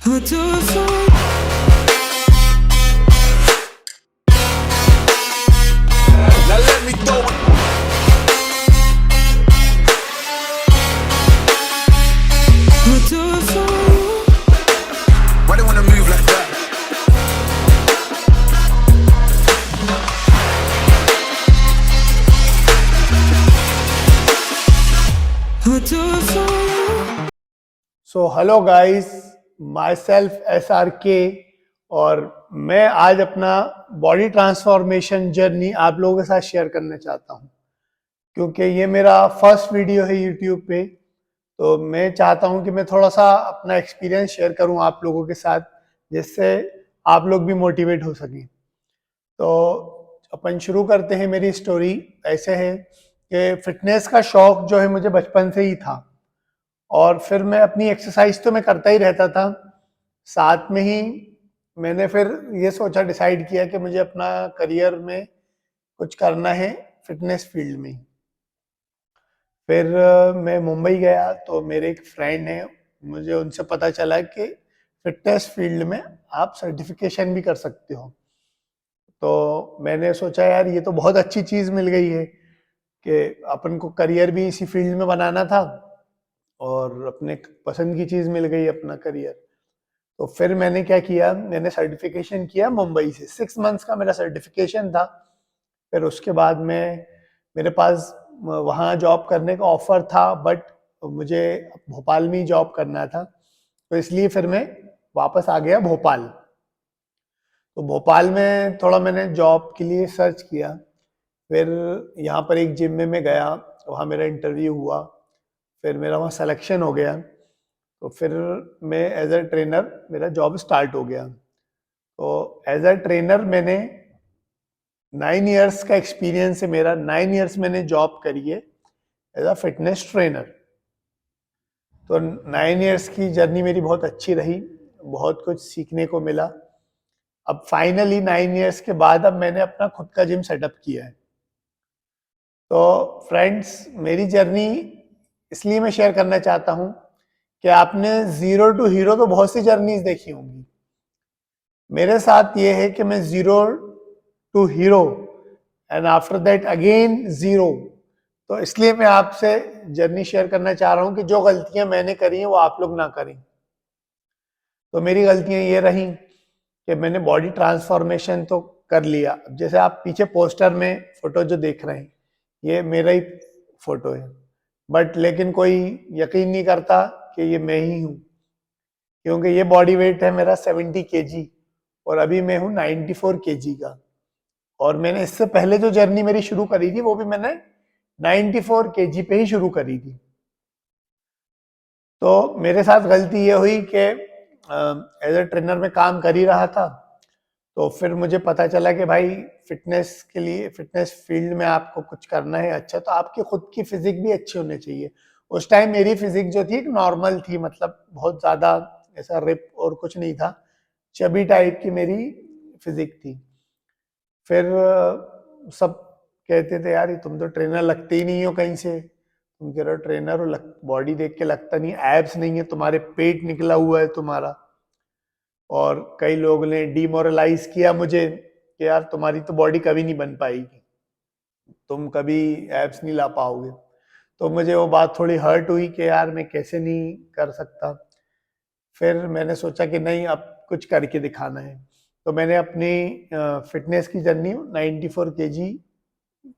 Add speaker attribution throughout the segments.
Speaker 1: I'll do it for you.
Speaker 2: Now let me throw it.
Speaker 1: I'll do it for you.
Speaker 2: Why they wanna move like that?
Speaker 1: I'll do it for you.
Speaker 3: So hello guys, my self SRK और मैं आज अपना body transformation journey आप लोगों के साथ share करना चाहता हूं, क्योंकि ये मेरा फर्स्ट वीडियो है यूट्यूब पे। तो मैं चाहता हूं कि मैं थोड़ा सा अपना एक्सपीरियंस शेयर करूं आप लोगों के साथ, जिससे आप लोग भी मोटिवेट हो सकें। तो अपन शुरू करते हैं। मेरी स्टोरी ऐसे है कि फिटनेस का शौक जो है मुझे बचपन से ही था, और फिर मैं अपनी एक्सरसाइज तो मैं करता ही रहता था, साथ में ही मैंने फिर ये सोचा, डिसाइड किया कि मुझे अपना करियर में कुछ करना है फिटनेस फील्ड में। फिर मैं मुंबई गया तो मेरे एक फ्रेंड है, मुझे उनसे पता चला कि फिटनेस फील्ड में आप सर्टिफिकेशन भी कर सकते हो। तो मैंने सोचा यार ये तो बहुत अच्छी चीज़ मिल गई है कि अपन को करियर भी इसी फील्ड में बनाना था और अपने पसंद की चीज़ मिल गई अपना करियर। तो फिर मैंने क्या किया, मैंने सर्टिफिकेशन किया मुंबई से। 6 मंथ्स का मेरा सर्टिफिकेशन था। फिर उसके बाद में मेरे पास वहाँ जॉब करने का ऑफर था, बट मुझे भोपाल में ही जॉब करना था, तो इसलिए फिर मैं वापस आ गया भोपाल। तो भोपाल में थोड़ा मैंने जॉब के लिए सर्च किया। फिर यहाँ पर एक जिम में मैं गया, वहाँ मेरा इंटरव्यू हुआ, फिर मेरा वहाँ सिलेक्शन हो गया। तो फिर मैं एज अ ट्रेनर मेरा जॉब स्टार्ट हो गया। तो एज अ ट्रेनर मैंने 9 इयर्स का एक्सपीरियंस है मेरा। 9 इयर्स मैंने जॉब करी है एज अ फिटनेस ट्रेनर। तो 9 इयर्स की जर्नी मेरी बहुत अच्छी रही, बहुत कुछ सीखने को मिला। अब फाइनली 9 इयर्स के बाद अब मैंने अपना खुद का जिम सेटअप किया है। तो फ्रेंड्स, मेरी जर्नी इसलिए मैं शेयर करना चाहता हूँ कि आपने जीरो टू हीरो तो बहुत सी जर्नीज देखी होंगी। मेरे साथ ये है कि मैं zero to hero and after that again zero. तो इसलिए मैं आपसे जर्नी शेयर करना चाह रहा हूँ कि जो गलतियां मैंने करी हैं वो आप लोग ना करें। तो मेरी गलतियां ये रही कि मैंने बॉडी ट्रांसफॉर्मेशन तो कर लिया। अब जैसे आप पीछे पोस्टर में फोटो जो देख रहे हैं, ये मेरा ही फोटो है, बट लेकिन कोई यकीन नहीं करता कि ये मैं ही हूँ, क्योंकि ये बॉडी वेट है मेरा 70 kg और अभी मैं हूँ 94 kg का। और मैंने इससे पहले जो जर्नी मेरी शुरू करी थी वो भी मैंने 94 kg पे ही शुरू करी थी। तो मेरे साथ गलती ये हुई कि एज ए ट्रेनर में काम कर ही रहा था, तो फिर मुझे पता चला कि भाई फिटनेस के लिए, फिटनेस फील्ड में आपको कुछ करना है अच्छा, तो आपकी खुद की फिजिक भी अच्छी होनी चाहिए। उस टाइम मेरी फिजिक जो थी नॉर्मल थी, मतलब बहुत ज़्यादा ऐसा रिप और कुछ नहीं था, चबी टाइप की मेरी फिजिक थी। फिर सब कहते थे यार तुम तो ट्रेनर लगते ही नहीं हो कहीं से, तुम कह रहे हो ट्रेनर हो, बॉडी देख के लगता नहीं, एब्स नहीं है तुम्हारे, पेट निकला हुआ है तुम्हारा। और कई लोगों ने डिमोरलाइज किया मुझे कि यार तुम्हारी तो बॉडी कभी नहीं बन पाएगी, तुम कभी एब्स नहीं ला पाओगे। तो मुझे वो बात थोड़ी हर्ट हुई कि यार मैं कैसे नहीं कर सकता। फिर मैंने सोचा कि नहीं, अब कुछ करके दिखाना है। तो मैंने अपनी फिटनेस की जर्नी 94 kg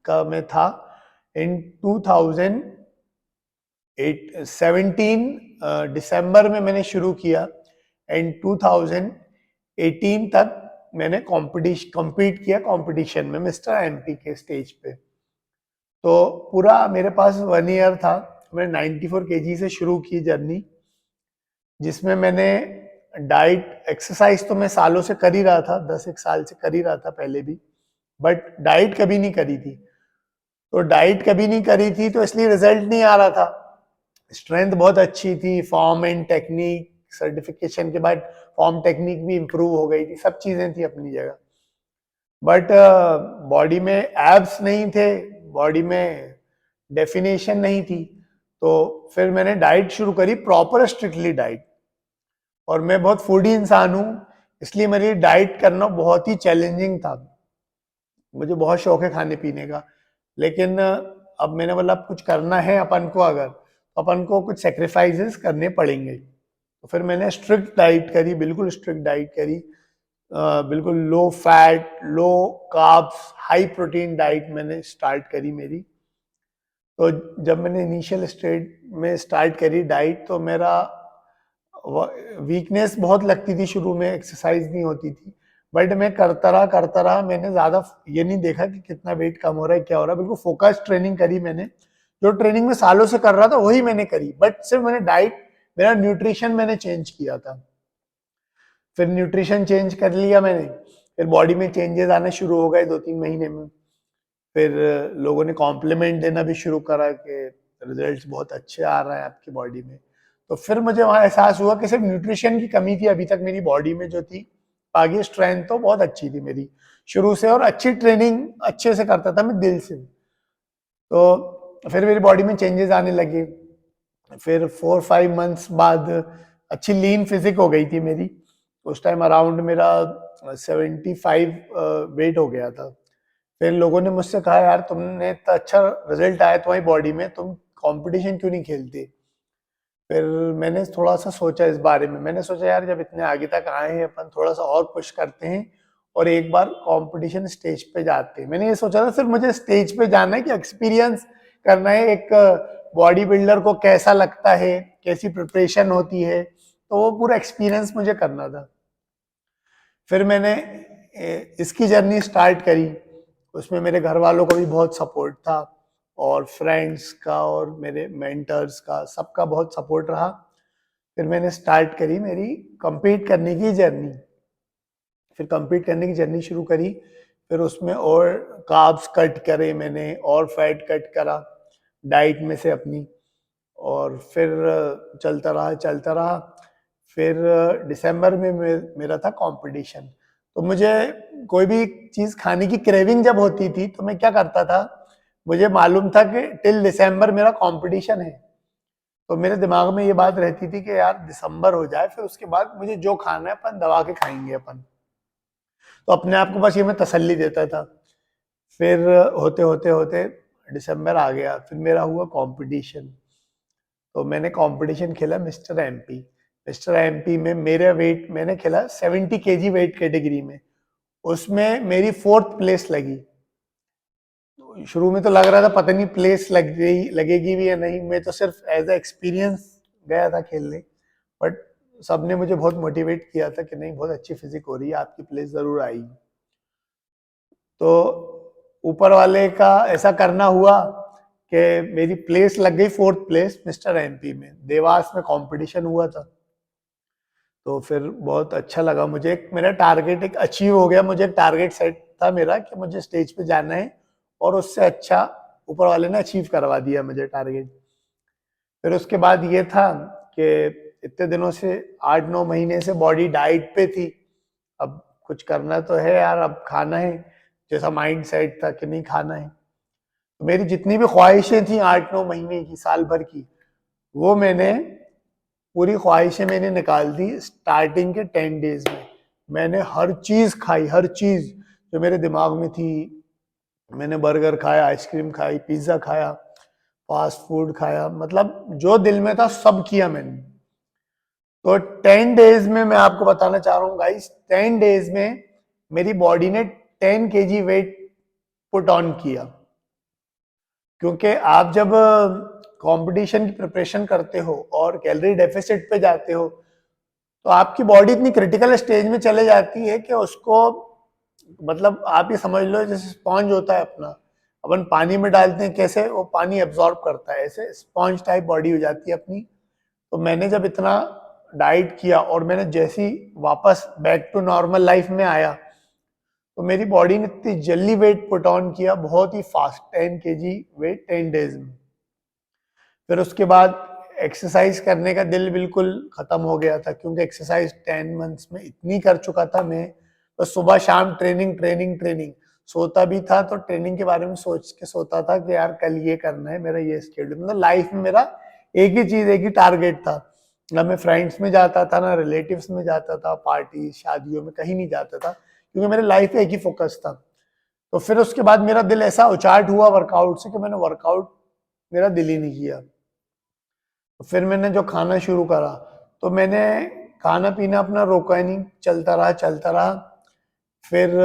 Speaker 3: का मैं था इन 2017 दिसंबर में मैंने शुरू किया, एंड 2018 तक मैंने कॉम्पीट किया कंपटीशन में मिस्टर एमपी के स्टेज पे। तो पूरा मेरे पास 1 ईयर था। मैंने 94 kg से शुरू की जर्नी, जिसमें मैंने डाइट एक्सरसाइज तो मैं सालों से कर ही रहा था, 10 एक साल से कर ही रहा था पहले भी, बट डाइट कभी नहीं करी थी। तो डाइट कभी नहीं करी थी तो इसलिए रिजल्ट नहीं आ रहा था। स्ट्रेंथ बहुत अच्छी थी, फॉर्म एंड टेक्निक, सर्टिफिकेशन के बाद फॉर्म टेक्निक भी इम्प्रूव हो गई थी, सब चीजें थी अपनी जगह, बट बॉडी में एब्स नहीं थे, बॉडी में डेफिनेशन नहीं थी। तो फिर मैंने डाइट शुरू करी, प्रॉपर स्ट्रिक्टली डाइट। और मैं बहुत फूडी इंसान हूँ, इसलिए मेरी डाइट करना बहुत ही चैलेंजिंग था। मुझे बहुत शौक है खाने पीने का, लेकिन अब मैंने बोला अब कुछ करना है अपन को, अगर तो अपन को कुछ सेक्रीफाइसेस करने पड़ेंगे। तो फिर मैंने स्ट्रिक्ट डाइट करी, बिल्कुल स्ट्रिक्ट डाइट करी, बिल्कुल low fat, low carbs, high protein diet मैंने स्टार्ट करी मेरी। तो जब मैंने इनिशियल स्टेज में स्टार्ट करी डाइट, तो मेरा वीकनेस बहुत लगती थी शुरू में, एक्सरसाइज नहीं होती थी, बट मैं करता रहा। मैंने ज़्यादा ये नहीं देखा कि कितना वेट कम हो रहा है, क्या हो रहा है, बिल्कुल फोकस ट्रेनिंग करी मैंने। जो ट्रेनिंग में सालों से कर रहा था वही मैंने करी, बट सिर्फ मैंने डाइट, मेरा न्यूट्रिशन मैंने चेंज किया था। फिर न्यूट्रिशन चेंज कर लिया मैंने, फिर बॉडी में चेंजेस आने शुरू हो गए 2-3 महीने में। फिर लोगों ने कॉम्प्लीमेंट देना भी शुरू करा कि रिजल्ट्स बहुत अच्छे आ रहे हैं आपकी बॉडी में। तो फिर मुझे वहाँ एहसास हुआ कि सिर्फ न्यूट्रिशन की कमी थी अभी तक मेरी बॉडी में जो थी, बाकी स्ट्रेंथ तो बहुत अच्छी थी मेरी शुरू से, और अच्छी ट्रेनिंग अच्छे से करता था मैं दिल से। तो फिर मेरी बॉडी में चेंजेस आने लगे। फिर 4-5 मंथ्स बाद अच्छी लीन फिजिक हो गई थी मेरी। उस टाइम अराउंड मेरा 75 वेट हो गया था। फिर लोगों ने मुझसे कहा यार तुमने इतना अच्छा रिजल्ट आया तुम्हारी बॉडी में, तुम कंपटीशन क्यों नहीं खेलते? फिर मैंने थोड़ा सा सोचा इस बारे में। मैंने सोचा यार जब इतने आगे तक आए हैं अपन, थोड़ा सा और पुश करते हैं और एक बार कंपटीशन स्टेज पे जाते हैं। मैंने ये सोचा था सिर्फ मुझे स्टेज पे जाना है, कि एक्सपीरियंस करना है एक बॉडी बिल्डर को कैसा लगता है, कैसी प्रिपरेशन होती है, तो वो पूरा एक्सपीरियंस मुझे करना था। फिर मैंने इसकी जर्नी स्टार्ट करी। उसमें मेरे घर वालों का भी बहुत सपोर्ट था, और फ्रेंड्स का और मेरे मेंटर्स का, सबका बहुत सपोर्ट रहा। फिर मैंने स्टार्ट करी मेरी compete करने की जर्नी। फिर compete करने की जर्नी शुरू करी। फिर उसमें और कार्ब्स कट करे मैंने, और फैट कट करा डाइट में से अपनी, और फिर चलता रहा। फिर दिसंबर में मेरा था कंपटीशन। तो मुझे कोई भी चीज़ खाने की क्रेविंग जब होती थी तो मैं क्या करता था, मुझे मालूम था कि टिल दिसंबर मेरा कंपटीशन है। तो मेरे दिमाग में ये बात रहती थी कि यार दिसंबर हो जाए, फिर उसके बाद मुझे जो खाना है अपन दबा के खाएंगे अपन। तो अपने आप को बस ये मैं तसल्ली देता था। फिर होते होते होते दिसंबर आ गया, फिर मेरा हुआ कंपटीशन। तो मैंने कंपटीशन खेला मिस्टर एमपी। मिस्टर एमपी में मेरा वेट मैंने खेला 70 केजी वेट कैटेगरी में, उसमें मेरी 4th प्लेस लगी। तो शुरू में तो लग रहा था पता नहीं प्लेस लगेगी भी या नहीं, मैं तो सिर्फ एज ए एक्सपीरियंस गया था खेलने, बट सबने मुझे बहुत मोटिवेट किया था कि नहीं बहुत अच्छी फिजिक हो रही है, आपकी प्लेस जरूर आएगी। तो ऊपर वाले का ऐसा करना हुआ कि मेरी प्लेस लग गई 4th प्लेस मिस्टर एमपी में। देवास में कंपटीशन हुआ था, तो फिर बहुत अच्छा लगा मुझे। मेरा टारगेट एक अचीव हो गया। मुझे एक टारगेट सेट था मेरा कि मुझे स्टेज पे जाना है, और उससे अच्छा ऊपर वाले ने अचीव करवा दिया मुझे टारगेट। फिर उसके बाद ये था कि इतने दिनों से 8-9 महीने से बॉडी डाइट पे थी, अब कुछ करना तो है यार, अब खाना है, जैसा माइंड सेट था कि नहीं खाना है। तो मेरी जितनी भी ख्वाहिशें थी 8-9 महीने की, साल भर की, वो मैंने पूरी ख्वाहिशें मैंने निकाल दी स्टार्टिंग के 10 डेज में। मैंने हर चीज़ खाई, हर चीज़ जो मेरे दिमाग में थी। मैंने बर्गर खाया, आइसक्रीम खाई, पिज़्ज़ा खाया, फास्ट फूड खाया, मतलब जो दिल में था सब किया मैंने। तो 10 डेज में मैं आपको बताना चाह रहा हूँ गाइस, 10 डेज में मेरी बॉडी ने 10 केजी वेट पुट ऑन किया। क्योंकि आप जब कंपटीशन की प्रिपरेशन करते हो और कैलोरी डेफिसिट पे जाते हो, तो आपकी बॉडी इतनी क्रिटिकल स्टेज में चले जाती है कि उसको, मतलब आप ये समझ लो जैसे स्पॉन्ज होता है अपना, अपन पानी में डालते हैं कैसे वो पानी एब्जॉर्ब करता है, ऐसे स्पॉन्ज टाइप बॉडी हो जाती है अपनी। तो मैंने जब इतना डाइट किया और मैंने जैसी वापस बैक टू नॉर्मल लाइफ में आया, तो मेरी बॉडी ने इतनी जल्दी वेट पुट ऑन किया, बहुत ही फास्ट, 10 केजी वेट 10 डेज में। फिर उसके बाद एक्सरसाइज करने का दिल बिल्कुल खत्म हो गया था, क्योंकि एक्सरसाइज 10 मंथ्स में इतनी कर चुका था मैं। तो सुबह शाम ट्रेनिंग ट्रेनिंग ट्रेनिंग, सोता भी था तो ट्रेनिंग के बारे में सोच के सोता था कि यार कल ये करना है, मेरा ये स्केड्यूल, मतलब लाइफ में मेरा एक ही चीज, एक ही टारगेट था ना मैं फ्रेंड्स में जाता था, ना रिलेटिव्स में जाता था, पार्टी शादियों में कहीं नहीं जाता था, क्योंकि मेरे लाइफ पे एक ही फोकस था। तो फिर उसके बाद मेरा दिल ऐसा उचाट हुआ वर्कआउट से कि मैंने वर्कआउट मेरा दिल ही नहीं किया। तो फिर मैंने जो खाना शुरू करा, तो मैंने खाना पीना अपना रोका ही नहीं, चलता रहा चलता रहा। फिर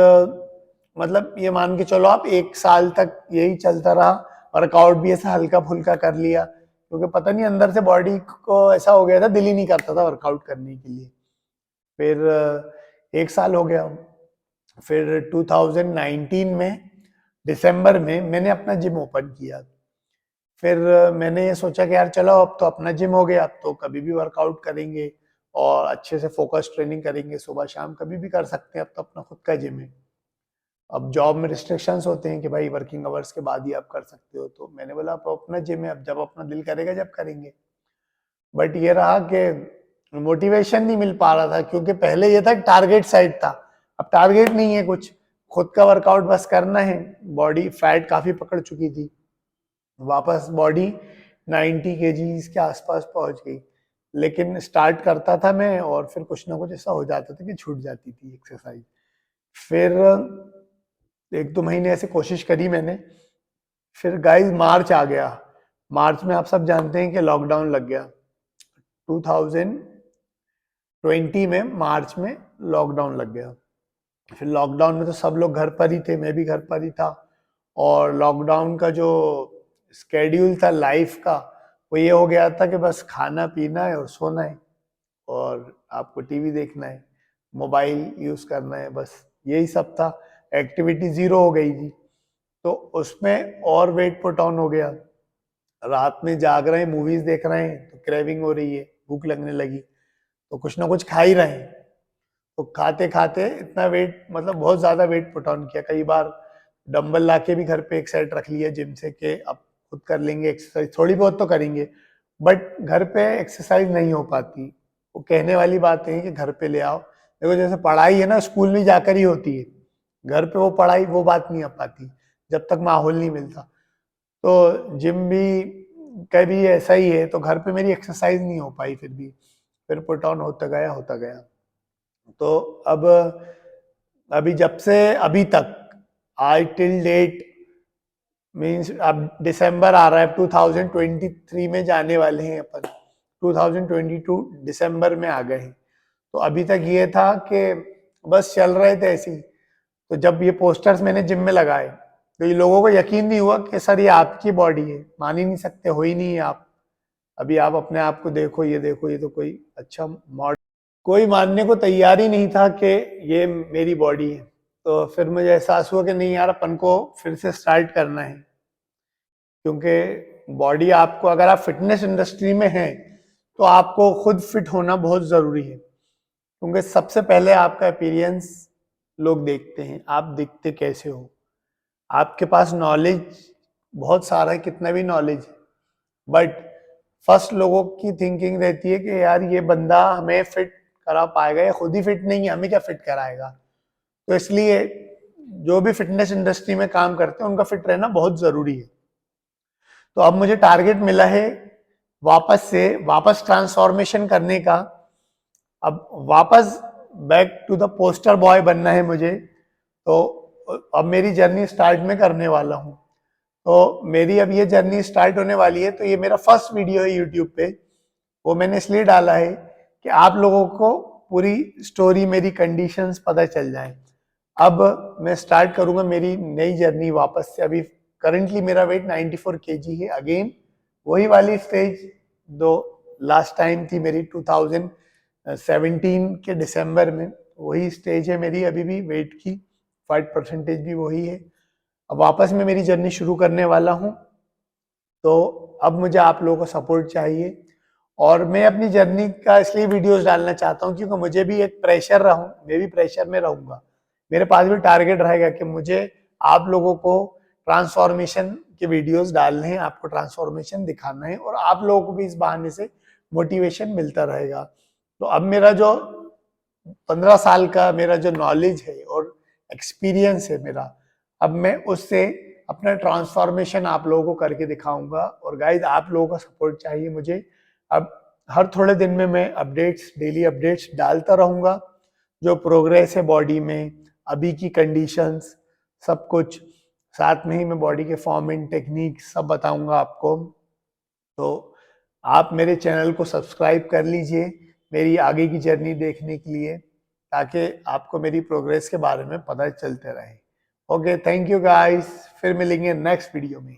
Speaker 3: मतलब ये मान के चलो आप 1 साल तक यही चलता रहा। वर्कआउट भी ऐसा हल्का फुल्का कर लिया, क्योंकि पता नहीं अंदर से बॉडी को ऐसा हो गया था, दिल ही नहीं करता था वर्कआउट करने के लिए। फिर 1 साल हो गया। फिर 2019 में दिसंबर में मैंने अपना जिम ओपन किया। फिर मैंने ये सोचा कि यार चलो अब तो अपना जिम हो गया, अब तो कभी भी वर्कआउट करेंगे और अच्छे से फोकस ट्रेनिंग करेंगे, सुबह शाम कभी भी कर सकते हैं, अब तो अपना खुद का जिम है। अब जॉब में रिस्ट्रिक्शंस होते हैं कि भाई वर्किंग आवर्स के बाद ही आप कर सकते हो, तो मैंने बोला अब अपना जिम है, अब जब अपना दिल करेगा जब करेंगे। बट ये रहा कि मोटिवेशन नहीं मिल पा रहा था, क्योंकि पहले ये था टारगेट साइड था, अब टारगेट नहीं है कुछ, खुद का वर्कआउट बस करना है। बॉडी फैट काफी पकड़ चुकी थी, वापस बॉडी 90 केजीज के आसपास पहुंच गई। लेकिन स्टार्ट करता था मैं और फिर कुछ ना कुछ ऐसा हो जाता था कि छूट जाती थी एक्सरसाइज। फिर 1-2 महीने ऐसे कोशिश करी मैंने। फिर गाइस मार्च आ गया। मार्च में आप सब जानते हैं कि लॉकडाउन लग गया। 2020 में मार्च में लॉकडाउन लग गया। फिर लॉकडाउन में तो सब लोग घर पर ही थे, मैं भी घर पर ही था। और लॉकडाउन का जो स्केड्यूल था लाइफ का, वो ये हो गया था कि बस खाना पीना है और सोना है, और आपको टीवी देखना है, मोबाइल यूज करना है, बस यही सब था। एक्टिविटी जीरो हो गई थी। तो उसमें और वेट पुट ऑन हो गया। रात में जाग रहे हैं, मूवीज देख रहे हैं, तो क्रेविंग हो रही है, भूख लगने लगी, तो कुछ ना कुछ खा ही रहे हैं। तो खाते खाते इतना वेट, मतलब बहुत ज्यादा वेट पुट ऑन किया। कई बार डंबल लाके भी घर पे एक सेट रख लिया जिम से कि अब खुद कर लेंगे एक्सरसाइज, थोड़ी बहुत तो करेंगे, बट घर पे एक्सरसाइज नहीं हो पाती। वो कहने वाली बात है कि घर पे ले आओ। देखो जैसे पढ़ाई है ना, स्कूल में जाकर ही होती है, घर पे वो पढ़ाई वो बात नहीं आ पाती जब तक माहौल नहीं मिलता। तो जिम भी कभी ऐसा ही है, तो घर पे मेरी एक्सरसाइज नहीं हो पाई। फिर पुट ऑन होता गया होता गया। तो अब अभी जब से अभी तक आज टिल डेट, मीन्स अब दिसंबर आ रहा है, 2023 में जाने वाले हैं अपन, 2022 दिसंबर में आ गए हैं। तो अभी तक ये था कि बस चल रहे थे ऐसे ही। तो जब ये पोस्टर्स मैंने जिम में लगाए, तो ये लोगों को यकीन नहीं हुआ कि सर ये आपकी बॉडी है, मान ही नहीं सकते, हो ही नहीं है आप। अभी आप अपने आप को देखो, ये देखो, ये तो कोई अच्छा मॉडल, कोई मानने को तैयार ही नहीं था कि ये मेरी बॉडी है। तो फिर मुझे एहसास हुआ कि नहीं यार, अपन को फिर से स्टार्ट करना है, क्योंकि बॉडी आपको, अगर आप फिटनेस इंडस्ट्री में हैं तो आपको खुद फिट होना बहुत ज़रूरी है, क्योंकि सबसे पहले आपका अपीयरेंस लोग देखते हैं, आप दिखते कैसे हो। आपके पास नॉलेज बहुत सारा है, कितना भी नॉलेज, बट फर्स्ट लोगों की थिंकिंग रहती है कि यार ये बंदा हमें फिट करा पाएगा, या खुद ही फिट नहीं है, हमें क्या फिट कराएगा। तो इसलिए जो भी फिटनेस इंडस्ट्री में काम करते हैं उनका फिट रहना बहुत ज़रूरी है। तो अब मुझे टारगेट मिला है वापस ट्रांसफॉर्मेशन करने का। अब वापस back to the poster boy बनना है मुझे। तो अब मेरी जर्नी स्टार्ट में करने वाला हूँ। तो मेरी अब ये जर्नी स्टार्ट होने वाली है। तो ये मेरा फर्स्ट वीडियो है यूट्यूब पे, वो मैंने इसलिए डाला है कि आप लोगों को पूरी स्टोरी, मेरी कंडीशंस पता चल जाए। अब मैं स्टार्ट करूंगा मेरी नई जर्नी वापस से। अभी करंटली मेरा वेट 94 केजी है, अगेन वही वाली स्टेज दो लास्ट टाइम थी मेरी 2017 के दिसंबर में, वही स्टेज है मेरी अभी भी वेट की, फैट परसेंटेज भी वही है। अब वापस मैं मेरी जर्नी शुरू करने वाला हूँ। तो अब मुझे आप लोगों को सपोर्ट चाहिए, और मैं अपनी जर्नी का इसलिए वीडियोस डालना चाहता हूँ क्योंकि मुझे भी एक प्रेशर रहूँ, मैं भी प्रेशर में रहूँगा। मेरे पास भी टारगेट रहेगा कि मुझे आप लोगों को ट्रांसफॉर्मेशन के वीडियोस डालने हैं, आपको ट्रांसफॉर्मेशन दिखाना है, और आप लोगों को भी इस बहाने से मोटिवेशन मिलता रहेगा। तो अब मेरा जो 15 साल का मेरा जो नॉलेज है और एक्सपीरियंस है मेरा, अब मैं उससे अपना ट्रांसफॉर्मेशन आप लोगों को करके दिखाऊंगा। और गाइज आप लोगों का सपोर्ट चाहिए मुझे। अब हर थोड़े दिन में मैं अपडेट्स, डेली अपडेट्स डालता रहूँगा, जो प्रोग्रेस है बॉडी में, अभी की कंडीशंस, सब कुछ। साथ में ही मैं बॉडी के फॉर्मिंग टेक्निक सब बताऊंगा आपको। तो आप मेरे चैनल को सब्सक्राइब कर लीजिए मेरी आगे की जर्नी देखने के लिए, ताकि आपको मेरी प्रोग्रेस के बारे में पता चलते रहे। ओके, थैंक यू गाइस, फिर मिलेंगे नेक्स्ट वीडियो में।